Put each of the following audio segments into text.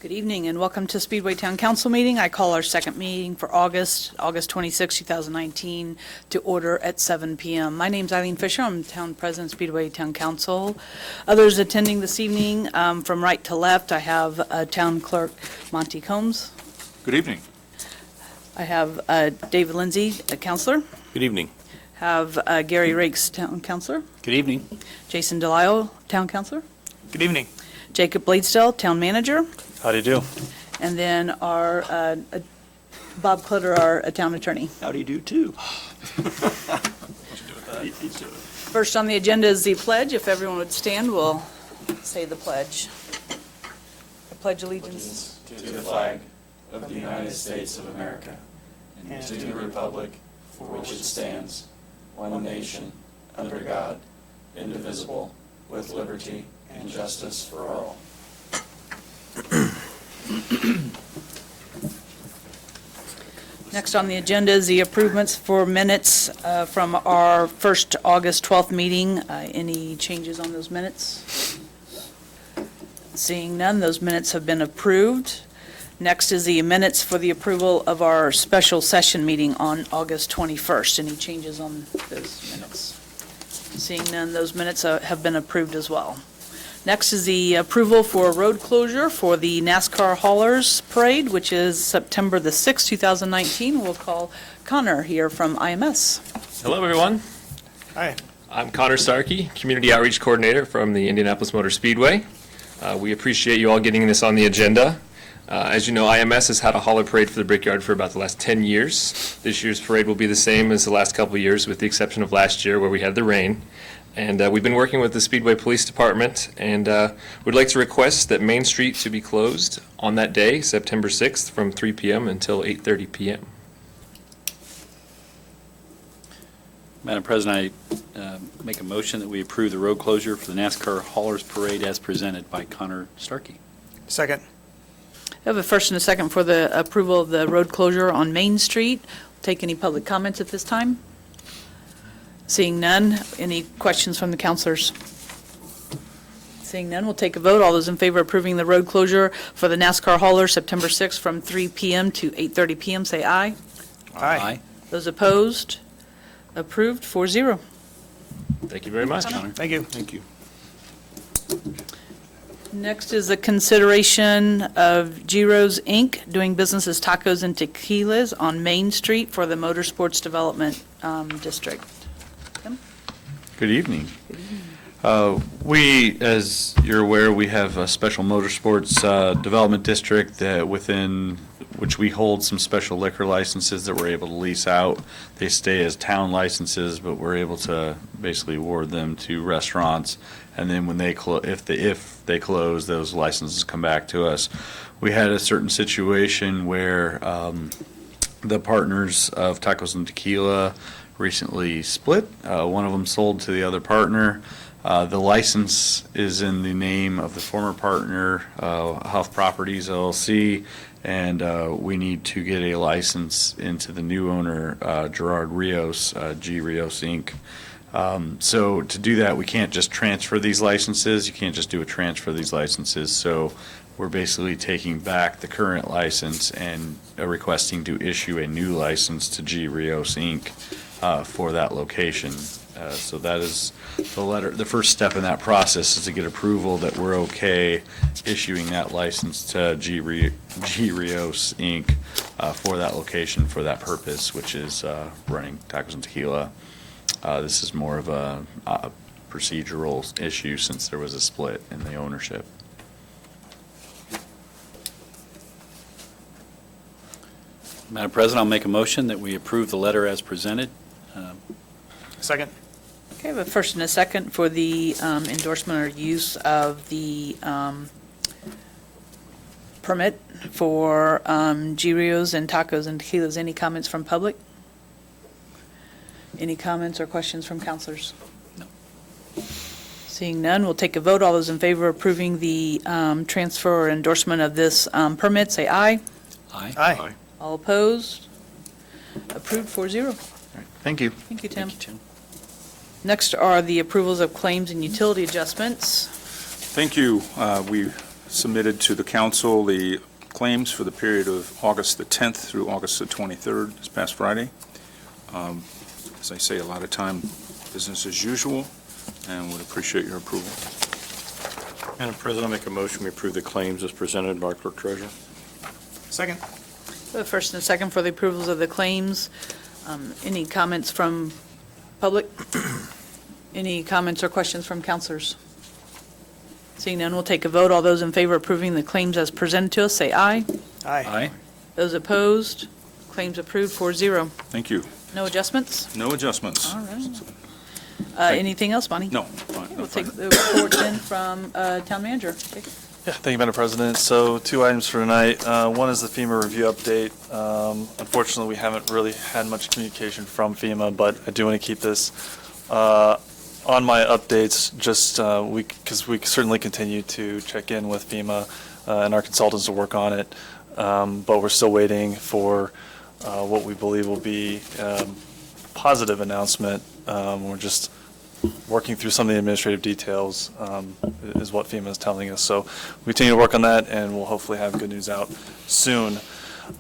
Good evening and welcome to Speedway Town Council meeting. I call our second meeting for August 26, 2019 to order at 7 p.m. My name's Eileen Fisher. I'm Town President, Speedway Town Council. Others attending this evening, from right to left, I have Town Clerk Monty Combs. Good evening. I have David Lindsay, Councilor. Good evening. Have Gary Rakes, Town Councilor. Good evening. Jason Delisle, Town Councilor. Good evening. Jacob Bladesdell, Town Manager. How do you do? And then our Bob Clutter, our Town Attorney. How do you do, too? First on the agenda is the pledge. If everyone would stand, we'll say the pledge. I pledge allegiance to the flag of the United States of America and to the republic for which it stands, one nation, under God, indivisible, with liberty and justice for all. Next on the agenda is the approvements for minutes from our first August 12th meeting. Any changes on those minutes? Seeing none, those minutes have been approved. Next is the minutes for the approval of our special session meeting on August 21st. Any changes on those minutes? Seeing none, those minutes have been approved as well. Next is the approval for road closure for the NASCAR Haulers Parade, which is September the 6th, 2019. We'll call Connor here from IMS. Hello, everyone. Hi. I'm Connor Starkey, Community Outreach Coordinator from the Indianapolis Motor Speedway. We appreciate you all getting this on the agenda. As you know, IMS has had a hauler parade for the Brickyard for about the last 10 years. This year's parade will be the same as the last couple of years, with the exception of last year where we had the rain. And we've been working with the Speedway Police Department, and would like to request that Main Street to be closed on that day, September 6th, from 3 p.m. until 8:30 p.m. Madam President, I make a motion that we approve the road closure for the NASCAR Haulers Parade as presented by Connor Starkey. Second. I have a first and a second for the approval of the road closure on Main Street. Take any public comments at this time? Seeing none, any questions from the councilors? Seeing none, we'll take a vote. All those in favor of approving the road closure for the NASCAR hauler September 6th from 3 p.m. to 8:30 p.m. say aye. Aye. Those opposed? Approved 4-0. Thank you very much. Connor. Thank you. Thank you. Next is the consideration of Giro's Inc. doing business as Tacos and Tequilas on Main Street for the Motorsports Development District. Good evening. We, as you're aware, we have a special motorsports development district within which we hold some special liquor licenses that we're able to lease out. They stay as town licenses, but we're able to basically award them to restaurants. And then when they if they close, those licenses come back to us. We had a certain situation where the partners of Tacos and Tequila recently split. One of them sold to the other partner. The license is in the name of the former partner, Huff Properties LLC, and we need to get a license into the new owner, Gerard Rios, G. Rios Inc. So to do that, we can't just transfer these licenses. You can't just do a transfer of these licenses. So we're basically taking back the current license and requesting to issue a new license to G. Rios Inc. For that location. So that is the first step in that process is to get approval that we're okay issuing that license to G. Rios Inc. For that location, for that purpose, which is running Tacos and Tequila. This is more of a procedural issue since there was a split in the ownership. Madam President, I'll make a motion that we approve the letter as presented. Second. Okay, I have a first and a second for the endorsement or use of the permit for Giros and Tacos and Tequilas. Any comments from public? Any comments or questions from councilors? No. Seeing none, we'll take a vote. All those in favor of approving the transfer or endorsement of this permit, say aye. Aye. Aye. All opposed? Approved 4-0. All right. Thank you. Thank you, Tim. Thank you, Tim. Next are the approvals of claims and utility adjustments. Thank you. We submitted to the council the claims for the period of August the 10th through August the 23rd, this past Friday. As I say, a lot of time, business as usual, and would appreciate your approval. Madam President, I'll make a motion we approve the claims as presented by our clerk treasurer. Second. The first and second for the approvals of the claims. Any comments from public? Any comments or questions from counselors? Seeing none, we'll take a vote. All those in favor of approving the claims as presented to us, say aye. Aye. Those opposed, claims approved 4-0. Thank you. No adjustments? No adjustments. All right. Anything else, Bonnie? No, fine, no, We'll take fine. the report then from Town Manager. Take it. Yeah, thank you, Madam President. So 2 items for tonight. One is the FEMA review update. Unfortunately, we haven't really had much communication from FEMA, but I do want to keep this on my updates, just because we certainly continue to check in with FEMA and our consultants to work on it. But we're still waiting for what we believe will be positive announcement. We're just working through some of the administrative details is what FEMA is telling us. So we continue to work on that, and we'll hopefully have good news out soon.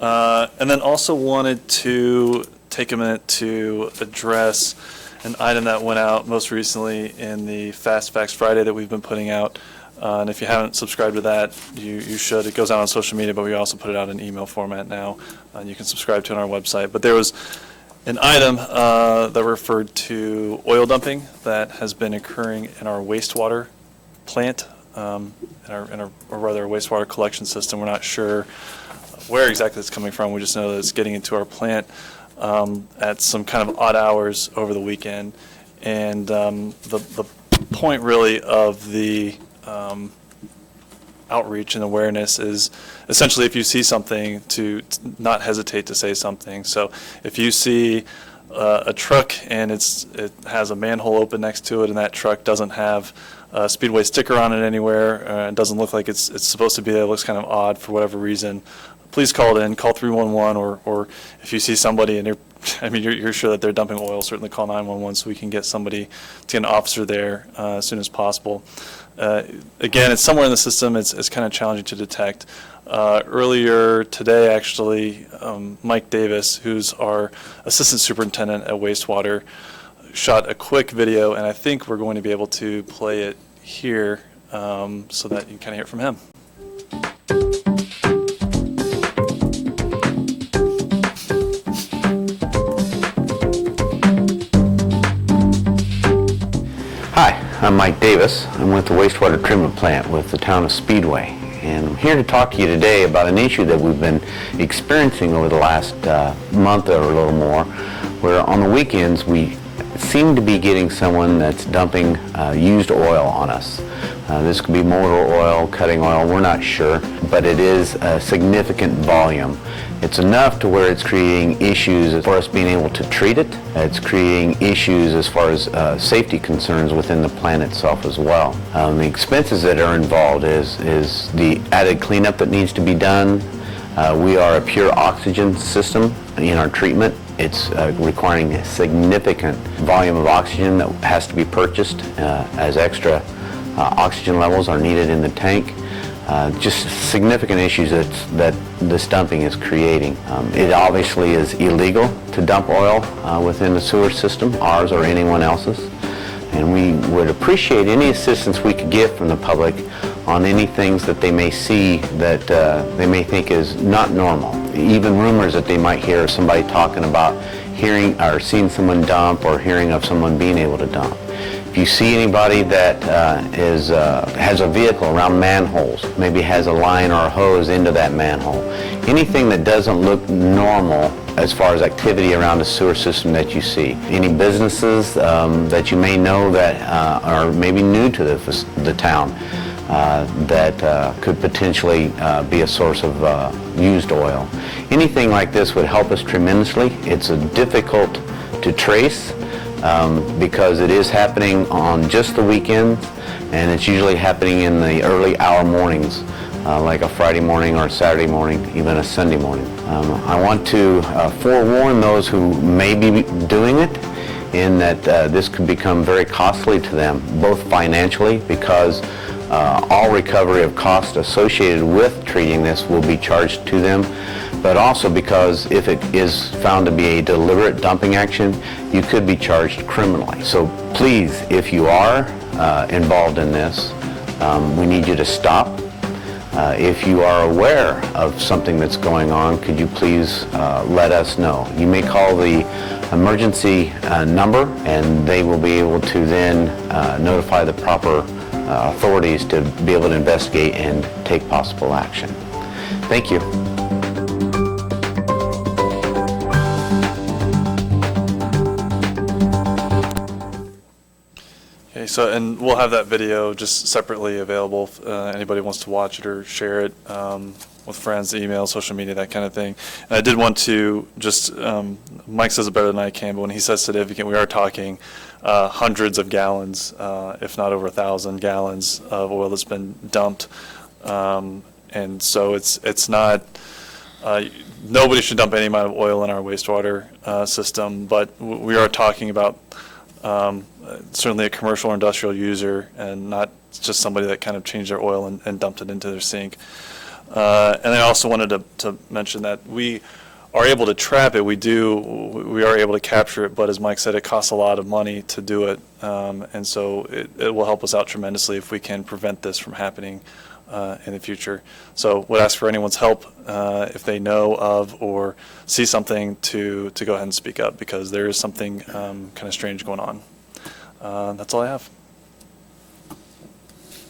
And then also wanted to take a minute to address an item that went out most recently in the Fast Facts Friday that we've been putting out. And if you haven't subscribed to that, you should. It goes out on social media, but we also put it out in email format now. And you can subscribe to it on our website. But there was an item that referred to oil dumping that has been occurring in our wastewater plant, or rather our wastewater collection system. We're not sure where exactly it's coming from. We just know that it's getting into our plant at some kind of odd hours over the weekend. And the point really of the outreach and awareness is essentially if you see something to not hesitate to say something. So if you see a truck and it has a manhole open next to it and that truck doesn't have a Speedway sticker on it anywhere, and doesn't look like it's supposed to be there, it looks kind of odd for whatever reason, please call it in, call 311, or if you see somebody and you're sure that they're dumping oil, certainly call 911 so we can get somebody, to get an officer there as soon as possible. Again, it's somewhere in the system. It's kind of challenging to detect. Earlier today, actually, Mike Davis, who's our assistant superintendent at wastewater, shot a quick video, and I think we're going to be able to play it here so that you can kind of hear it from him. Hi, I'm Mike Davis. I'm with the wastewater treatment plant with the town of Speedway. And I'm here to talk to you today about an issue that we've been experiencing over the last month or a little more, where on the weekends we seem to be getting someone that's dumping used oil on us. This could be motor oil, cutting oil, we're not sure, but it is a significant volume. It's enough to where it's creating issues as far as being able to treat it. It's creating issues as far as safety concerns within the plant itself as well. The expenses that are involved is the added cleanup that needs to be done. We are a pure oxygen system in our treatment. It's requiring a significant volume of oxygen that has to be purchased as extra oxygen levels are needed in the tank. Just significant issues that this dumping is creating. It obviously is illegal to dump oil within the sewer system, ours or anyone else's. And we would appreciate any assistance we could get from the public on any things that they may see that they may think is not normal. Even rumors that they might hear somebody talking about hearing or seeing someone dump or hearing of someone being able to dump. If you see anybody that has a vehicle around manholes, maybe has a line or a hose into that manhole, anything that doesn't look normal as far as activity around the sewer system that you see. Any businesses that you may know that are maybe new to the town that could potentially be a source of used oil. Anything like this would help us tremendously. It's difficult to trace because it is happening on just the weekends, and it's usually happening in the early hour mornings, like a Friday morning or a Saturday morning, even a Sunday morning. I want to forewarn those who may be doing it in that this could become very costly to them, both financially because All recovery of costs associated with treating this will be charged to them, but also because if it is found to be a deliberate dumping action, you could be charged criminally. So please, if you are involved in this, we need you to stop. If you are aware of something that's going on, could you please let us know? You may call the emergency number, and they will be able to then notify the proper authorities to be able to investigate and take possible action. Thank you. Okay, so, and we'll have that video just separately available if anybody wants to watch it or share it with friends, email, social media, that kind of thing. And I did want to just, Mike says it better than I can, but when he says significant, we are talking hundreds of gallons, if not over 1,000 gallons of oil that's been dumped. And so it's not, nobody should dump any amount of oil in our wastewater system, but we are talking about certainly a commercial or industrial user, and not just somebody that kind of changed their oil and dumped it into their sink. And I also wanted to mention that we are able to trap it. We are able to capture it, but as Mike said, it costs a lot of money to do it. And so it will help us out tremendously if we can prevent this from happening in the future. So would ask for anyone's help if they know of or see something to go ahead and speak up, because there is something kind of strange going on. That's all I have.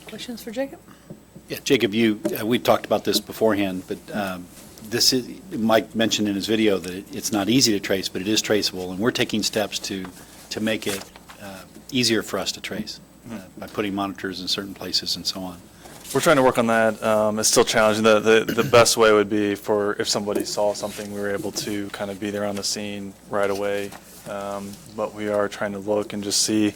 Questions for Jacob? Yeah, Jacob, we talked about this beforehand, but this is, Mike mentioned in his video that it's not easy to trace, but it is traceable, and we're taking steps to make it easier for us to trace by putting monitors in certain places and so on. We're trying to work on that. It's still challenging. The best way would be for if somebody saw something, we were able to kind of be there on the scene right away. But we are trying to look and just see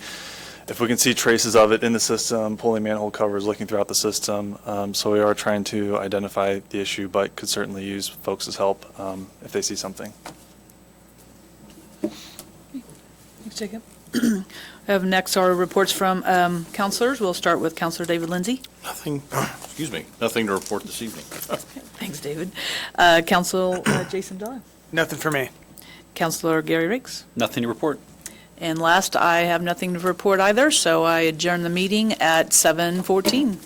if we can see traces of it in the system, pulling manhole covers, looking throughout the system. So we are trying to identify the issue, but could certainly use folks' help if they see something. Thanks, Jacob. I have next our reports from counselors. We'll start with Counselor David Lindsay. Nothing, nothing to report this evening. Thanks, David. Counsel Jason Dye. Nothing for me. Counselor Gary Riggs. Nothing to report. And last, I have nothing to report either, so I adjourn the meeting at 7:14.